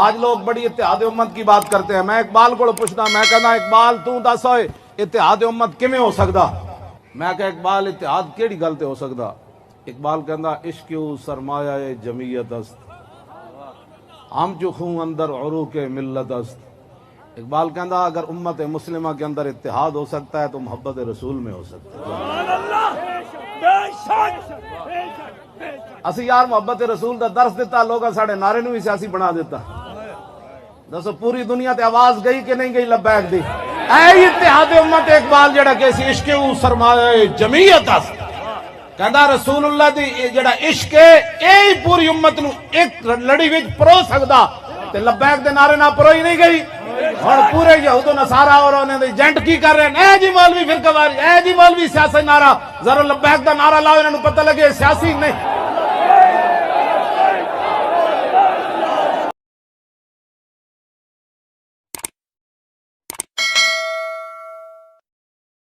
آج لوگ بڑی اتحاد امت کی بات کرتے ہیں. میں اقبال کو پوچھنا, میں کہنا اقبال تو دس ہوئے اتحاد امت کیویں ہو سکدا؟ میں کہ اقبال اتحاد کیڑی گل تے ہو سکدا؟ اقبال کہندا عشق و سرمایہ جمعیت است, ہم جو خون اندر عروق ملت است. اقبال کہندا اگر امت مسلمہ کے اندر اتحاد ہو سکتا ہے تو محبت رسول میں ہو سکتا ہے. اسی یار محبت رسول دا درس دیتا, لوگا ساڑے نعرے نو بھی سیاسی بنا دیتا. دسو پوری دنیا تے آواز گئی کہ نہیں گئی لبیک دی؟ اے اتحاد امت اقبال جڑا کہ سی عشق و سرمایہ جمعیت است, کہندا رسول اللہ دی جڑا عشق ہے اے پوری امت نو ایک لڑی وچ پرو سکدا. تے لبیک دے نعرے نہ پرو ہی نہیں گئی. اور پورے یہود و نصارا اور انہاں دے ایجنٹ کی کر رہے ہیں, اے جی مولوی فرقہ واری, اے جی مولوی سیاسی نعرہ, ذرا لبیک دا نعرہ لاؤ, انہاں نو پتہ لگے سیاسی نہیں